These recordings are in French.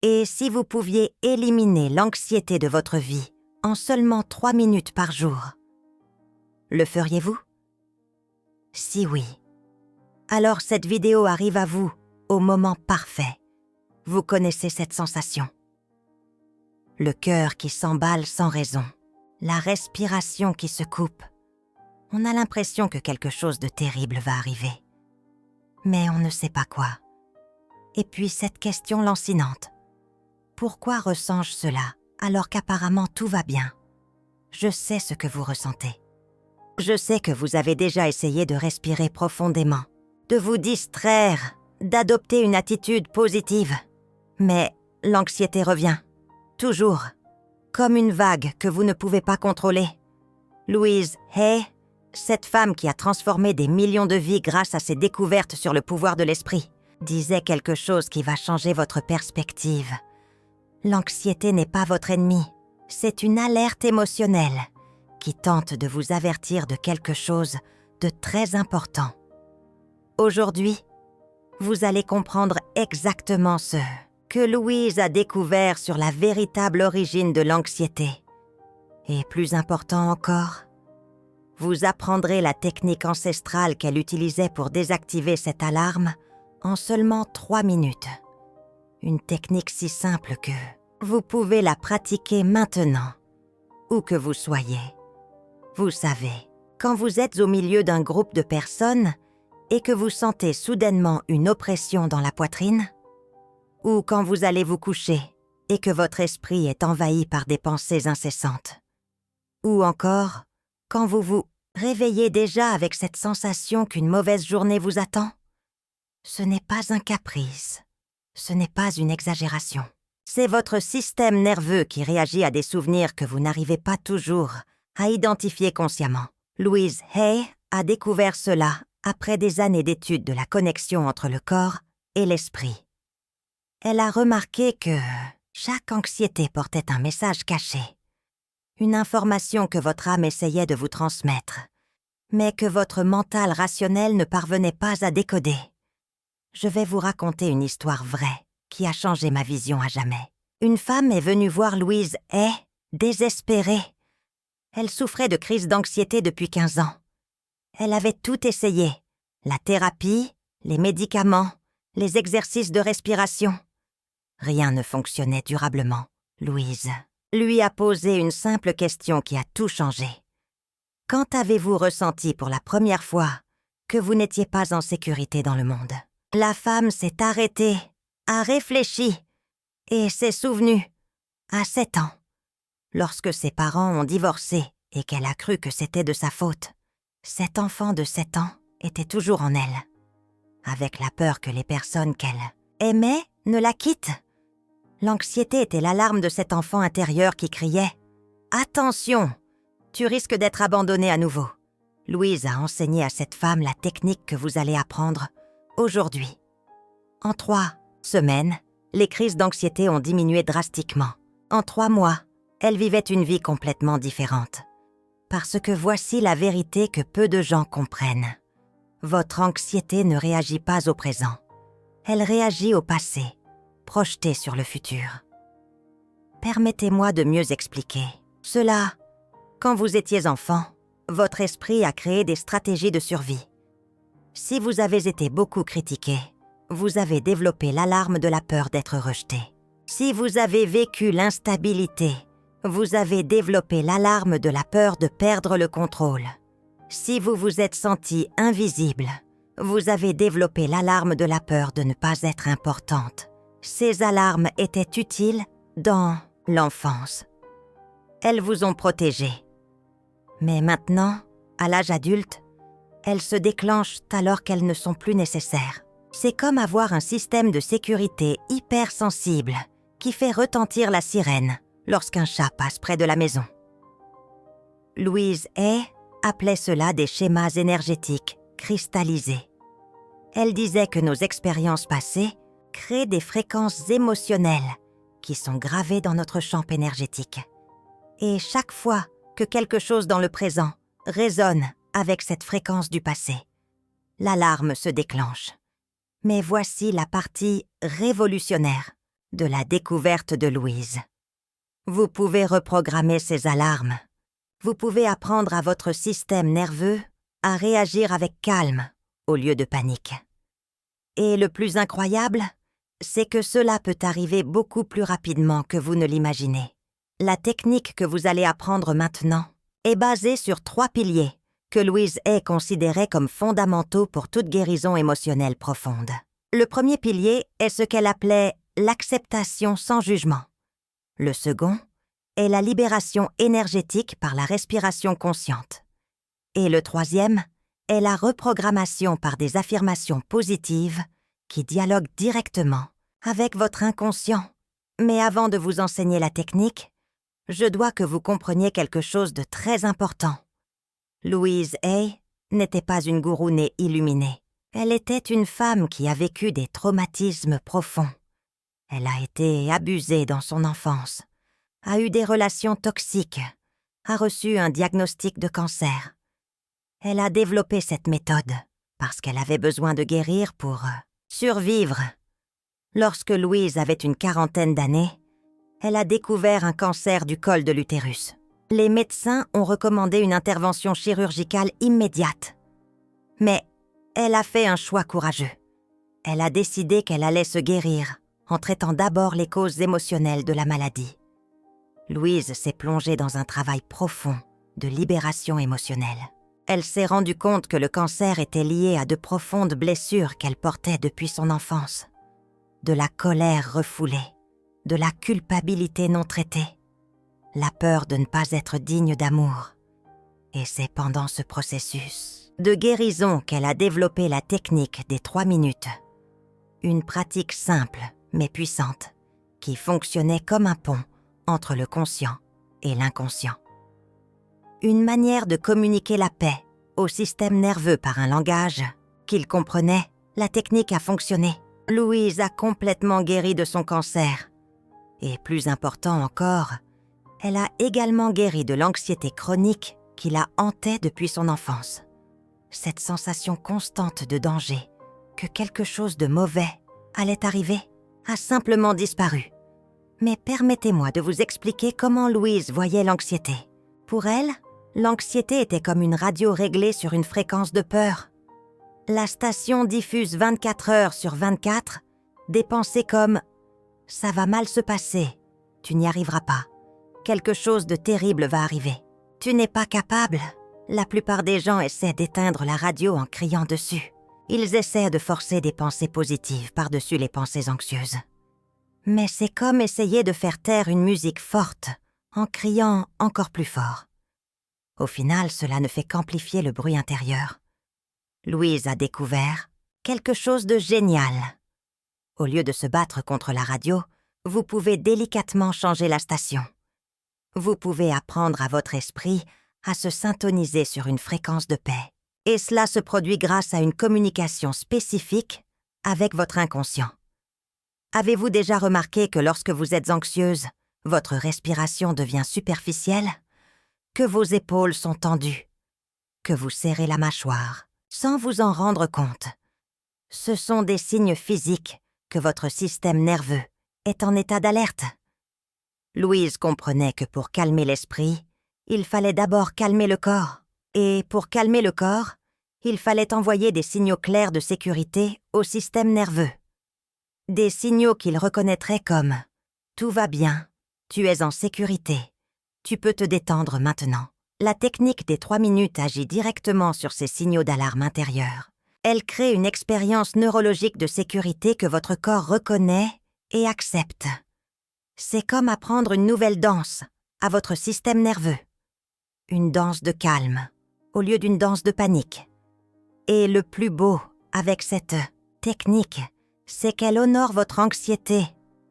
Et si vous pouviez éliminer l'anxiété de votre vie en seulement 3 minutes par jour, le feriez-vous? Si oui, alors cette vidéo arrive à vous au moment parfait. Vous connaissez cette sensation. Le cœur qui s'emballe sans raison, la respiration qui se coupe. On a l'impression que quelque chose de terrible va arriver. Mais on ne sait pas quoi. Et puis cette question lancinante. Pourquoi ressens-je cela alors qu'apparemment tout va bien? Je sais ce que vous ressentez. Je sais que vous avez déjà essayé de respirer profondément, de vous distraire, d'adopter une attitude positive. Mais l'anxiété revient, toujours, comme une vague que vous ne pouvez pas contrôler. Louise Hay, cette femme qui a transformé des millions de vies grâce à ses découvertes sur le pouvoir de l'esprit, disait quelque chose qui va changer votre perspective. L'anxiété n'est pas votre ennemi, c'est une alerte émotionnelle qui tente de vous avertir de quelque chose de très important. Aujourd'hui, vous allez comprendre exactement ce que Louise a découvert sur la véritable origine de l'anxiété. Et plus important encore, vous apprendrez la technique ancestrale qu'elle utilisait pour désactiver cette alarme en seulement 3 minutes. Une technique si simple que vous pouvez la pratiquer maintenant, où que vous soyez. Vous savez, quand vous êtes au milieu d'un groupe de personnes et que vous sentez soudainement une oppression dans la poitrine, ou quand vous allez vous coucher et que votre esprit est envahi par des pensées incessantes, ou encore quand vous vous réveillez déjà avec cette sensation qu'une mauvaise journée vous attend. Ce n'est pas un caprice, ce n'est pas une exagération. C'est votre système nerveux qui réagit à des souvenirs que vous n'arrivez pas toujours à identifier consciemment. Louise Hay a découvert cela après des années d'études de la connexion entre le corps et l'esprit. Elle a remarqué que chaque anxiété portait un message caché, une information que votre âme essayait de vous transmettre, mais que votre mental rationnel ne parvenait pas à décoder. Je vais vous raconter une histoire vraie qui a changé ma vision à jamais. Une femme est venue voir Louise Hay, désespérée. Elle souffrait de crises d'anxiété depuis 15 ans. Elle avait tout essayé, la thérapie, les médicaments, les exercices de respiration. Rien ne fonctionnait durablement. Louise lui a posé une simple question qui a tout changé. Quand avez-vous ressenti pour la première fois que vous n'étiez pas en sécurité dans le monde? La femme s'est arrêtée, a réfléchi et s'est souvenue, à 7 ans, lorsque ses parents ont divorcé et qu'elle a cru que c'était de sa faute. Cet enfant de 7 ans était toujours en elle, avec la peur que les personnes qu'elle aimait ne la quittent. L'anxiété était l'alarme de cet enfant intérieur qui criait « Attention, tu risques d'être abandonné à nouveau ». Louise a enseigné à cette femme la technique que vous allez apprendre aujourd'hui. En 3 semaines, les crises d'anxiété ont diminué drastiquement. En 3 mois, elle vivait une vie complètement différente. Parce que voici la vérité que peu de gens comprennent. Votre anxiété ne réagit pas au présent. Elle réagit au passé, projeté sur le futur. Permettez-moi de mieux expliquer. Cela, quand vous étiez enfant, votre esprit a créé des stratégies de survie. Si vous avez été beaucoup critiqué, vous avez développé l'alarme de la peur d'être rejeté. Si vous avez vécu l'instabilité, vous avez développé l'alarme de la peur de perdre le contrôle. Si vous vous êtes senti invisible, vous avez développé l'alarme de la peur de ne pas être importante. Ces alarmes étaient utiles dans l'enfance. Elles vous ont protégé. Mais maintenant, à l'âge adulte, elles se déclenchent alors qu'elles ne sont plus nécessaires. C'est comme avoir un système de sécurité hypersensible qui fait retentir la sirène lorsqu'un chat passe près de la maison. Louise Hay appelait cela des schémas énergétiques cristallisés. Elle disait que nos expériences passées créent des fréquences émotionnelles qui sont gravées dans notre champ énergétique. Et chaque fois que quelque chose dans le présent résonne avec cette fréquence du passé, l'alarme se déclenche. Mais voici la partie révolutionnaire. de la découverte de Louise. Vous pouvez reprogrammer ses alarmes. Vous pouvez apprendre à votre système nerveux à réagir avec calme au lieu de panique. Et le plus incroyable, c'est que cela peut arriver beaucoup plus rapidement que vous ne l'imaginez. La technique que vous allez apprendre maintenant est basée sur 3 piliers que Louise Hay considérait comme fondamentaux pour toute guérison émotionnelle profonde. Le premier pilier est ce qu'elle appelait l'acceptation sans jugement. Le second est la libération énergétique par la respiration consciente. Et le troisième est la reprogrammation par des affirmations positives qui dialoguent directement avec votre inconscient. Mais avant de vous enseigner la technique, je dois que vous compreniez quelque chose de très important. Louise Hay n'était pas une gourou née illuminée. Elle était une femme qui a vécu des traumatismes profonds. Elle a été abusée dans son enfance, a eu des relations toxiques, a reçu un diagnostic de cancer. Elle a développé cette méthode parce qu'elle avait besoin de guérir pour survivre. Lorsque Louise avait une 40aine d'années, elle a découvert un cancer du col de l'utérus. Les médecins ont recommandé une intervention chirurgicale immédiate. Mais elle a fait un choix courageux. Elle a décidé qu'elle allait se guérir en traitant d'abord les causes émotionnelles de la maladie. Louise s'est plongée dans un travail profond de libération émotionnelle. Elle s'est rendue compte que le cancer était lié à de profondes blessures qu'elle portait depuis son enfance. De la colère refoulée, de la culpabilité non traitée, la peur de ne pas être digne d'amour. Et c'est pendant ce processus de guérison qu'elle a développé la technique des 3 minutes. Une pratique simple mais puissante qui fonctionnait comme un pont entre le conscient et l'inconscient. Une manière de communiquer la paix au système nerveux par un langage qu'il comprenait. La technique a fonctionné. Louise a complètement guéri de son cancer. Et plus important encore, elle a également guéri de l'anxiété chronique qui la hantait depuis son enfance. Cette sensation constante de danger, que quelque chose de mauvais allait arriver, a simplement disparu. Mais permettez-moi de vous expliquer comment Louise voyait l'anxiété. Pour elle, l'anxiété était comme une radio réglée sur une fréquence de peur. La station diffuse 24 heures sur 24 des pensées comme « ça va mal se passer, tu n'y arriveras pas, quelque chose de terrible va arriver, tu n'es pas capable ». La plupart des gens essaient d'éteindre la radio en criant dessus. Ils essaient de forcer des pensées positives par-dessus les pensées anxieuses. Mais c'est comme essayer de faire taire une musique forte en criant encore plus fort. Au final, cela ne fait qu'amplifier le bruit intérieur. Louise a découvert quelque chose de génial. Au lieu de se battre contre la radio, vous pouvez délicatement changer la station. Vous pouvez apprendre à votre esprit à se syntoniser sur une fréquence de paix. Et cela se produit grâce à une communication spécifique avec votre inconscient. Avez-vous déjà remarqué que lorsque vous êtes anxieuse, votre respiration devient superficielle, que vos épaules sont tendues, que vous serrez la mâchoire, sans vous en rendre compte? Ce sont des signes physiques que votre système nerveux est en état d'alerte. Louise comprenait que pour calmer l'esprit, il fallait d'abord calmer le corps. Et pour calmer le corps, il fallait envoyer des signaux clairs de sécurité au système nerveux. Des signaux qu'il reconnaîtrait comme « tout va bien, tu es en sécurité, tu peux te détendre maintenant ». La technique des 3 minutes agit directement sur ces signaux d'alarme intérieure. Elle crée une expérience neurologique de sécurité que votre corps reconnaît et accepte. C'est comme apprendre une nouvelle danse à votre système nerveux. Une danse de calme, au lieu d'une danse de panique. Et le plus beau avec cette technique, c'est qu'elle honore votre anxiété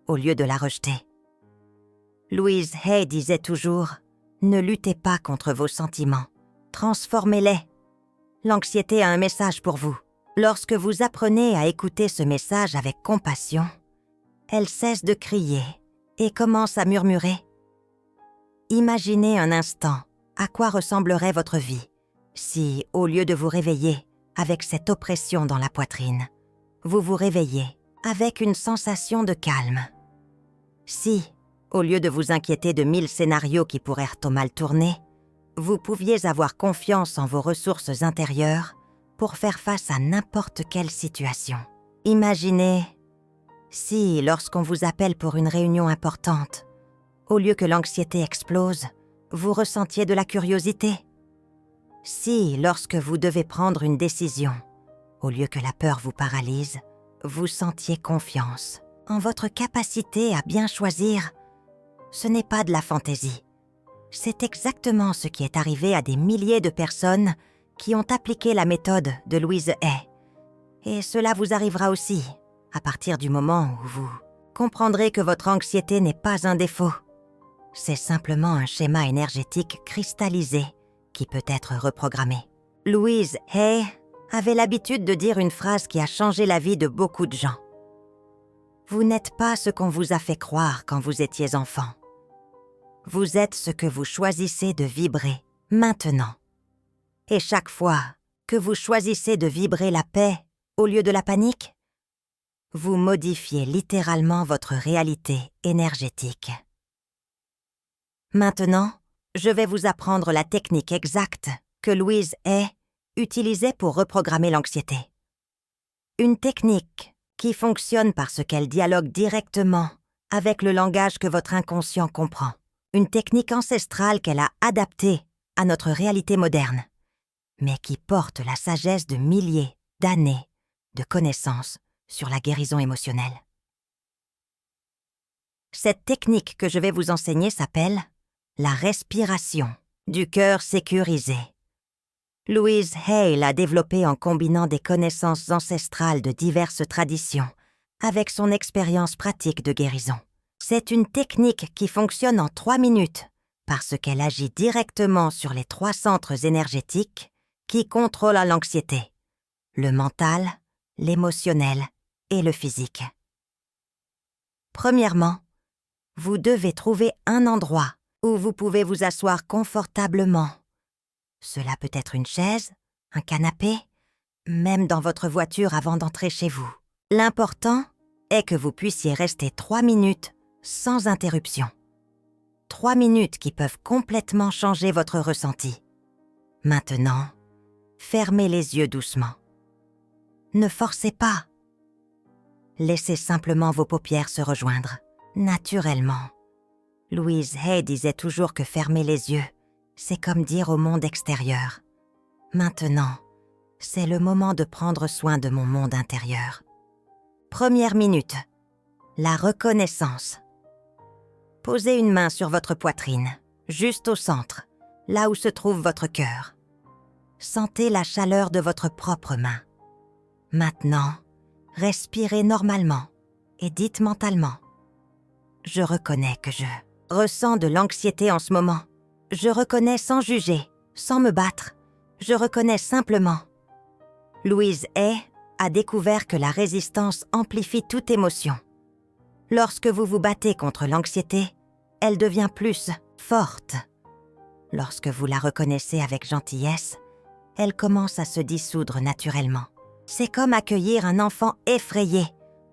au lieu de la rejeter. Louise Hay disait toujours « Ne luttez pas contre vos sentiments, transformez-les ». L'anxiété a un message pour vous. Lorsque vous apprenez à écouter ce message avec compassion, elle cesse de crier et commence à murmurer. Imaginez un instant à quoi ressemblerait votre vie si, au lieu de vous réveiller avec cette oppression dans la poitrine, vous vous réveillez avec une sensation de calme. Si, au lieu de vous inquiéter de 1000 scénarios qui pourraient mal tourner, vous pouviez avoir confiance en vos ressources intérieures pour faire face à n'importe quelle situation. Imaginez, si, lorsqu'on vous appelle pour une réunion importante, au lieu que l'anxiété explose, vous ressentiez de la curiosité. Si, lorsque vous devez prendre une décision, au lieu que la peur vous paralyse, vous sentiez confiance en votre capacité à bien choisir. Ce n'est pas de la fantaisie. C'est exactement ce qui est arrivé à des milliers de personnes qui ont appliqué la méthode de Louise Hay. Et cela vous arrivera aussi, à partir du moment où vous comprendrez que votre anxiété n'est pas un défaut. C'est simplement un schéma énergétique cristallisé qui peut être reprogrammé. Louise Hay avait l'habitude de dire une phrase qui a changé la vie de beaucoup de gens. Vous n'êtes pas ce qu'on vous a fait croire quand vous étiez enfant. Vous êtes ce que vous choisissez de vibrer maintenant. Et chaque fois que vous choisissez de vibrer la paix au lieu de la panique, vous modifiez littéralement votre réalité énergétique. Maintenant, je vais vous apprendre la technique exacte que Louise Hay utilisait pour reprogrammer l'anxiété. Une technique qui fonctionne parce qu'elle dialogue directement avec le langage que votre inconscient comprend. Une technique ancestrale qu'elle a adaptée à notre réalité moderne, mais qui porte la sagesse de milliers d'années de connaissances sur la guérison émotionnelle. Cette technique que je vais vous enseigner s'appelle la respiration du cœur sécurisé. Louise Hay l'a développée en combinant des connaissances ancestrales de diverses traditions avec son expérience pratique de guérison. C'est une technique qui fonctionne en 3 minutes parce qu'elle agit directement sur les 3 centres énergétiques qui contrôlent l'anxiété, le mental, l'émotionnel et le physique. Premièrement, vous devez trouver un endroit où vous pouvez vous asseoir confortablement. Cela peut être une chaise, un canapé, même dans votre voiture avant d'entrer chez vous. L'important est que vous puissiez rester 3 minutes sans interruption. 3 minutes qui peuvent complètement changer votre ressenti. Maintenant, fermez les yeux doucement. Ne forcez pas. Laissez simplement vos paupières se rejoindre, naturellement. Louise Hay disait toujours que fermer les yeux, c'est comme dire au monde extérieur. Maintenant, c'est le moment de prendre soin de mon monde intérieur. Première minute, la reconnaissance. Posez une main sur votre poitrine, juste au centre, là où se trouve votre cœur. Sentez la chaleur de votre propre main. Maintenant, respirez normalement et dites mentalement « Je reconnais que je ressens de l'anxiété en ce moment. Je reconnais sans juger, sans me battre. Je reconnais simplement. » Louise Hay a découvert que la résistance amplifie toute émotion. Lorsque vous vous battez contre l'anxiété, elle devient plus forte. Lorsque vous la reconnaissez avec gentillesse, elle commence à se dissoudre naturellement. C'est comme accueillir un enfant effrayé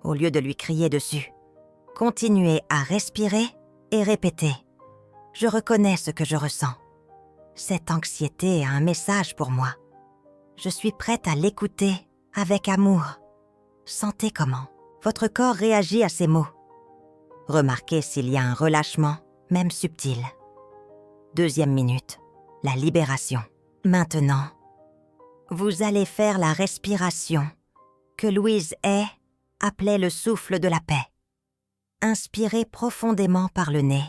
au lieu de lui crier dessus. Continuez à respirer et répéter « Je reconnais ce que je ressens. Cette anxiété a un message pour moi. Je suis prête à l'écouter avec amour. » Sentez comment votre corps réagit à ces mots. Remarquez s'il y a un relâchement, même subtil. Deuxième minute, la libération. Maintenant, vous allez faire la respiration que Louise Hay appelait le souffle de la paix. Inspirez profondément par le nez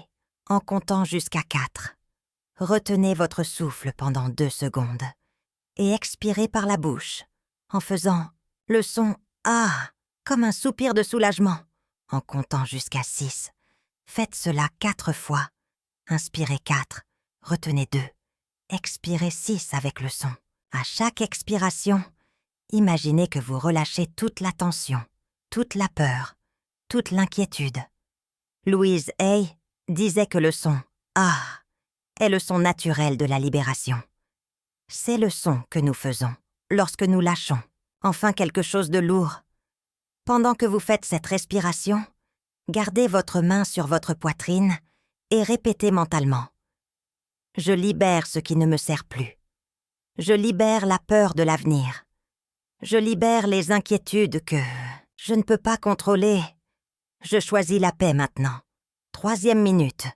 en comptant jusqu'à 4. Retenez votre souffle pendant 2 secondes et expirez par la bouche en faisant le son « Ah » comme un soupir de soulagement en comptant jusqu'à 6. Faites cela 4 fois. Inspirez 4, retenez 2, expirez 6 avec le son. À chaque expiration, imaginez que vous relâchez toute la tension, toute la peur, toute l'inquiétude. Louise Hay disait que le son « Ah » est le son naturel de la libération. C'est le son que nous faisons lorsque nous lâchons enfin quelque chose de lourd. Pendant que vous faites cette respiration, Gardez votre main sur votre poitrine et répétez mentalement. Je libère ce qui ne me sert plus. Je libère la peur de l'avenir. Je libère les inquiétudes que je ne peux pas contrôler. Je choisis la paix maintenant. 3e minute.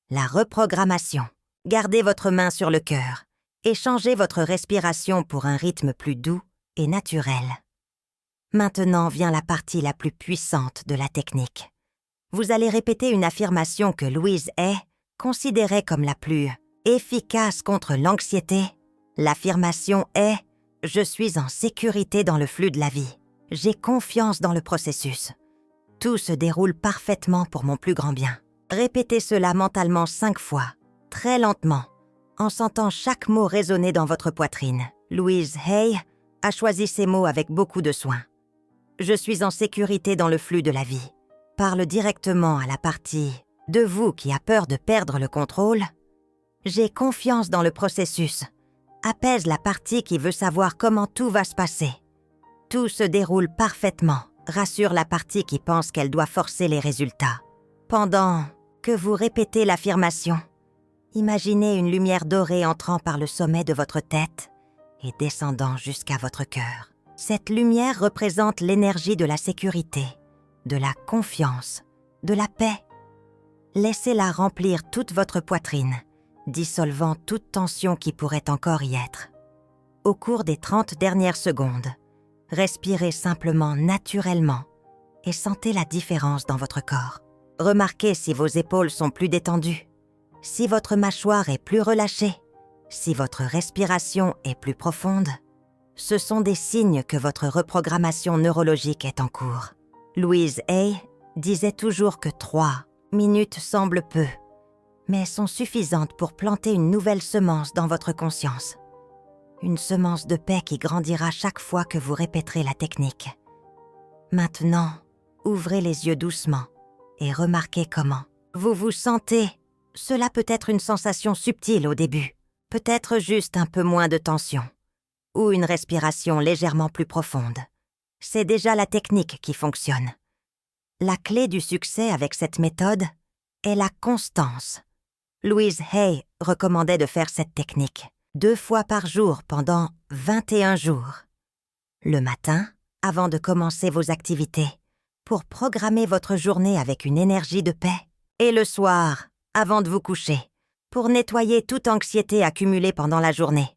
La reprogrammation. Gardez votre main sur le cœur et changez votre respiration pour un rythme plus doux et naturel. Maintenant vient la partie la plus puissante de la technique. Vous allez répéter une affirmation que Louise Hay considérait comme la plus efficace contre l'anxiété. L'affirmation est « Je suis en sécurité dans le flux de la vie. J'ai confiance dans le processus. Tout se déroule parfaitement pour mon plus grand bien. » Répétez cela mentalement 5 fois, très lentement, en sentant chaque mot résonner dans votre poitrine. Louise Hay a choisi ces mots avec beaucoup de soin. Je suis en sécurité dans le flux de la vie. Parle directement à la partie de vous qui a peur de perdre le contrôle. J'ai confiance dans le processus. Apaise la partie qui veut savoir comment tout va se passer. Tout se déroule parfaitement. Rassure la partie qui pense qu'elle doit forcer les résultats. Pendant que vous répétez l'affirmation, imaginez une lumière dorée entrant par le sommet de votre tête et descendant jusqu'à votre cœur. Cette lumière représente l'énergie de la sécurité, de la confiance, de la paix. Laissez-la remplir toute votre poitrine, dissolvant toute tension qui pourrait encore y être. Au cours des 30 dernières secondes, respirez simplement naturellement et sentez la différence dans votre corps. Remarquez si vos épaules sont plus détendues, si votre mâchoire est plus relâchée, si votre respiration est plus profonde. Ce sont des signes que votre reprogrammation neurologique est en cours. Louise Hay disait toujours que 3 minutes semblent peu, mais sont suffisantes pour planter une nouvelle semence dans votre conscience. Une semence de paix qui grandira chaque fois que vous répéterez la technique. Maintenant, ouvrez les yeux doucement et remarquez comment vous vous sentez. Cela peut être une sensation subtile au début, peut-être juste un peu moins de tension, ou une respiration légèrement plus profonde. C'est déjà la technique qui fonctionne. La clé du succès avec cette méthode est la constance. Louise Hay recommandait de faire cette technique 2 fois par jour pendant 21 jours. Le matin, avant de commencer vos activités, pour programmer votre journée avec une énergie de paix, et le soir, avant de vous coucher, pour nettoyer toute anxiété accumulée pendant la journée.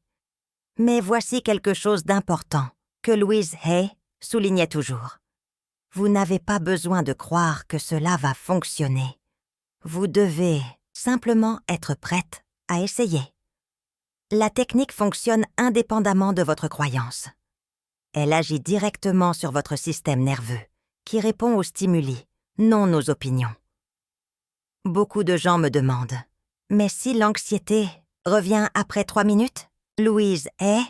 Mais voici quelque chose d'important que Louise Hay soulignait toujours. Vous n'avez pas besoin de croire que cela va fonctionner. Vous devez simplement être prête à essayer. La technique fonctionne indépendamment de votre croyance. Elle agit directement sur votre système nerveux, qui répond aux stimuli, non aux opinions. Beaucoup de gens me demandent « Mais si l'anxiété revient après 3 minutes ?» Louise Hay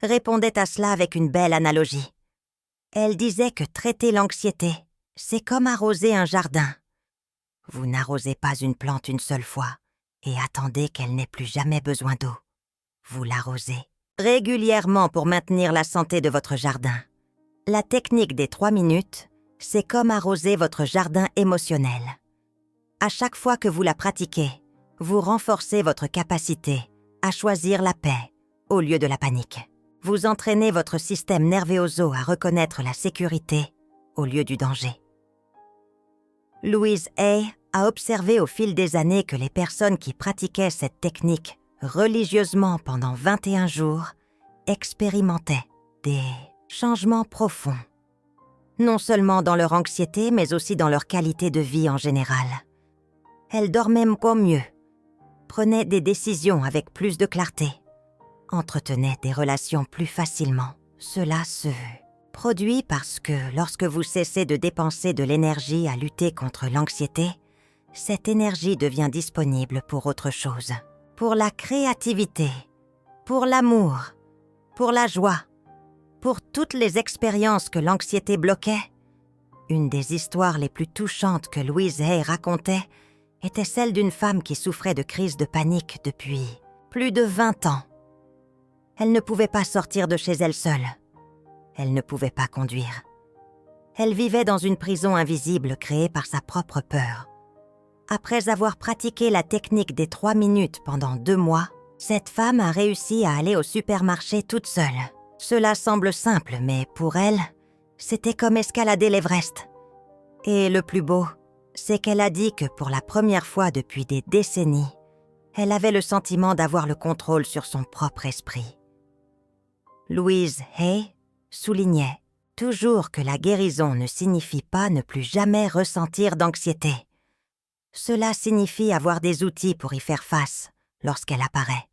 répondait à cela avec une belle analogie. Elle disait que traiter l'anxiété, c'est comme arroser un jardin. Vous n'arrosez pas une plante une seule fois et attendez qu'elle n'ait plus jamais besoin d'eau. Vous l'arrosez régulièrement pour maintenir la santé de votre jardin. La technique des 3 minutes, c'est comme arroser votre jardin émotionnel. À chaque fois que vous la pratiquez, vous renforcez votre capacité à choisir la paix au lieu de la panique. Vous entraînez votre système nerveux à reconnaître la sécurité au lieu du danger. Louise Hay a observé au fil des années que les personnes qui pratiquaient cette technique religieusement pendant 21 jours expérimentaient des changements profonds, non seulement dans leur anxiété, mais aussi dans leur qualité de vie en général. Elles dormaient mieux, prenaient des décisions avec plus de clarté, entretenaient des relations plus facilement. Cela se produit parce que lorsque vous cessez de dépenser de l'énergie à lutter contre l'anxiété, cette énergie devient disponible pour autre chose. Pour la créativité, pour l'amour, pour la joie, pour toutes les expériences que l'anxiété bloquait. Une des histoires les plus touchantes que Louise Hay racontait était celle d'une femme qui souffrait de crises de panique depuis plus de 20 ans. Elle ne pouvait pas sortir de chez elle seule. Elle ne pouvait pas conduire. Elle vivait dans une prison invisible créée par sa propre peur. Après avoir pratiqué la technique des 3 minutes pendant 2 mois, cette femme a réussi à aller au supermarché toute seule. Cela semble simple, mais pour elle, c'était comme escalader l'Everest. Et le plus beau, c'est qu'elle a dit que pour la première fois depuis des décennies, elle avait le sentiment d'avoir le contrôle sur son propre esprit. Louise Hay soulignait toujours que la guérison ne signifie pas ne plus jamais ressentir d'anxiété. Cela signifie avoir des outils pour y faire face lorsqu'elle apparaît.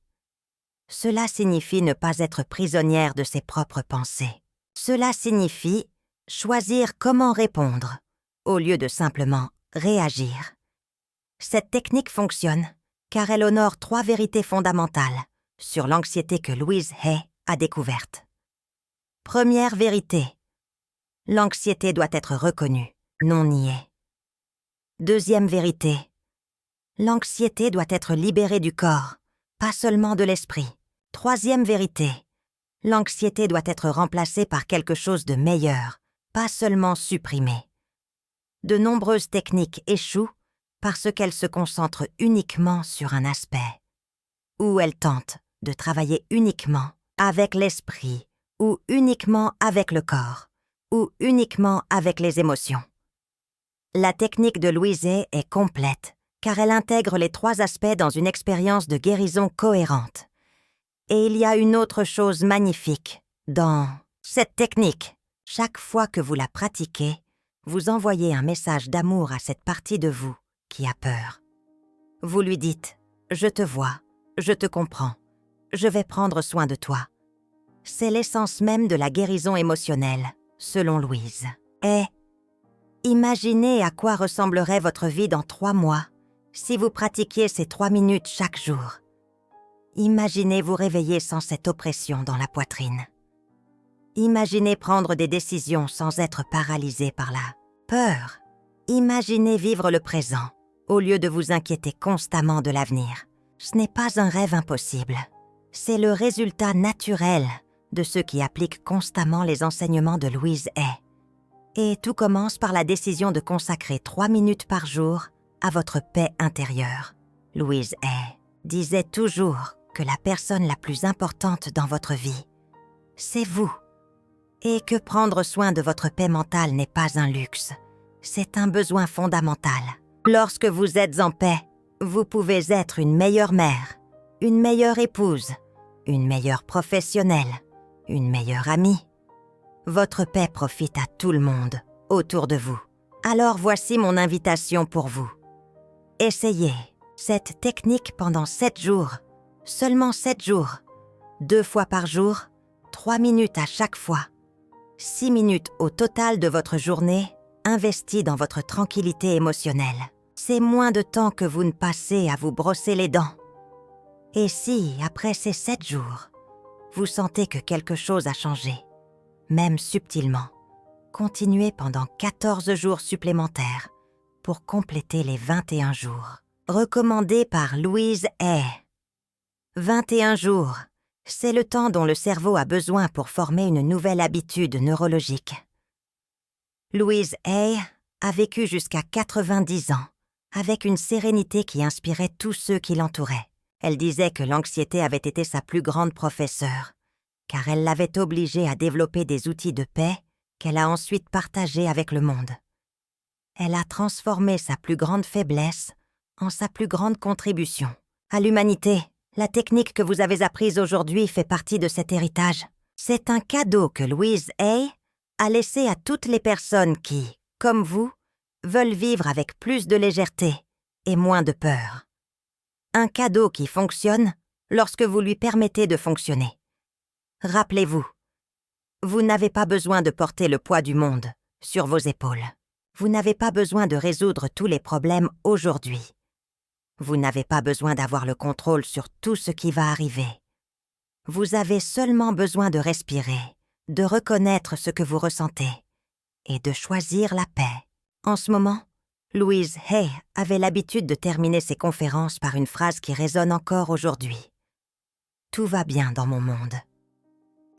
Cela signifie ne pas être prisonnière de ses propres pensées. Cela signifie choisir comment répondre au lieu de simplement réagir. Cette technique fonctionne car elle honore 3 vérités fondamentales sur l'anxiété que Louise Hay a découverte. Première vérité, l'anxiété doit être reconnue, non niée. Deuxième vérité, l'anxiété doit être libérée du corps, pas seulement de l'esprit. Troisième vérité, l'anxiété doit être remplacée par quelque chose de meilleur, pas seulement supprimée. De nombreuses techniques échouent parce qu'elles se concentrent uniquement sur un aspect, ou elles tentent de travailler uniquement avec l'esprit, ou uniquement avec le corps, ou uniquement avec les émotions. La technique de Louise Hay est complète, car elle intègre les 3 aspects dans une expérience de guérison cohérente. Et il y a une autre chose magnifique dans cette technique. Chaque fois que vous la pratiquez, vous envoyez un message d'amour à cette partie de vous qui a peur. Vous lui dites « Je te vois, je te comprends, je vais prendre soin de toi ». C'est l'essence même de la guérison émotionnelle, selon Louise. Et imaginez à quoi ressemblerait votre vie dans 3 mois si vous pratiquiez ces 3 minutes chaque jour. Imaginez vous réveiller sans cette oppression dans la poitrine. Imaginez prendre des décisions sans être paralysé par la peur. Imaginez vivre le présent au lieu de vous inquiéter constamment de l'avenir. Ce n'est pas un rêve impossible. C'est le résultat naturel de ceux qui appliquent constamment les enseignements de Louise Hay. Et tout commence par la décision de consacrer 3 minutes par jour à votre paix intérieure. Louise Hay disait toujours que la personne la plus importante dans votre vie, c'est vous. Et que prendre soin de votre paix mentale n'est pas un luxe, c'est un besoin fondamental. Lorsque vous êtes en paix, vous pouvez être une meilleure mère, une meilleure épouse, une meilleure professionnelle, une meilleure amie. Votre paix profite à tout le monde autour de vous. Alors voici mon invitation pour vous. Essayez cette technique pendant 7 jours, seulement 7 jours, 2 fois par jour, 3 minutes à chaque fois. 6 minutes au total de votre journée investie dans votre tranquillité émotionnelle. C'est moins de temps que vous ne passez à vous brosser les dents. Et si, après ces 7 jours, vous sentez que quelque chose a changé, même subtilement, continuez pendant 14 jours supplémentaires pour compléter les 21 jours. Recommandé par Louise Hay. 21 jours, c'est le temps dont le cerveau a besoin pour former une nouvelle habitude neurologique. Louise Hay a vécu jusqu'à 90 ans, avec une sérénité qui inspirait tous ceux qui l'entouraient. Elle disait que l'anxiété avait été sa plus grande professeure, car elle l'avait obligée à développer des outils de paix qu'elle a ensuite partagés avec le monde. Elle a transformé sa plus grande faiblesse en sa plus grande contribution. À l'humanité, la technique que vous avez apprise aujourd'hui fait partie de cet héritage. C'est un cadeau que Louise Hay a laissé à toutes les personnes qui, comme vous, veulent vivre avec plus de légèreté et moins de peur. Un cadeau qui fonctionne lorsque vous lui permettez de fonctionner. Rappelez-vous, vous n'avez pas besoin de porter le poids du monde sur vos épaules. Vous n'avez pas besoin de résoudre tous les problèmes aujourd'hui. Vous n'avez pas besoin d'avoir le contrôle sur tout ce qui va arriver. Vous avez seulement besoin de respirer, de reconnaître ce que vous ressentez et de choisir la paix. En ce moment, Louise Hay avait l'habitude de terminer ses conférences par une phrase qui résonne encore aujourd'hui. « Tout va bien dans mon monde ».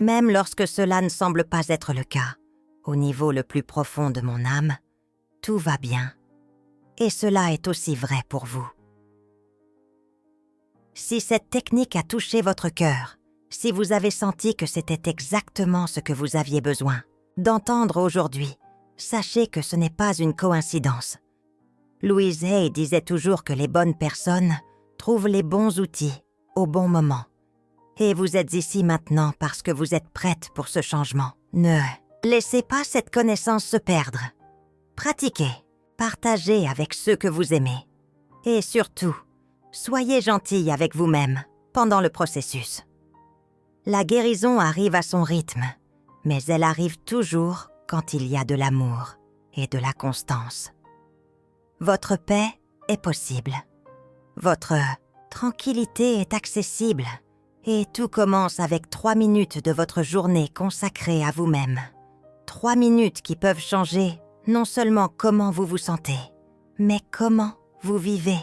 Même lorsque cela ne semble pas être le cas, au niveau le plus profond de mon âme, tout va bien. Et cela est aussi vrai pour vous. Si cette technique a touché votre cœur, si vous avez senti que c'était exactement ce que vous aviez besoin d'entendre aujourd'hui, sachez que ce n'est pas une coïncidence. Louise Hay disait toujours que les bonnes personnes trouvent les bons outils au bon moment. Et vous êtes ici maintenant parce que vous êtes prête pour ce changement. Ne laissez pas cette connaissance se perdre. Pratiquez, partagez avec ceux que vous aimez. Et surtout, soyez gentille avec vous-même pendant le processus. La guérison arrive à son rythme, mais elle arrive toujours quand il y a de l'amour et de la constance. Votre paix est possible. Votre tranquillité est accessible. Et tout commence avec 3 minutes de votre journée consacrée à vous-même. 3 minutes qui peuvent changer non seulement comment vous vous sentez, mais comment vous vivez.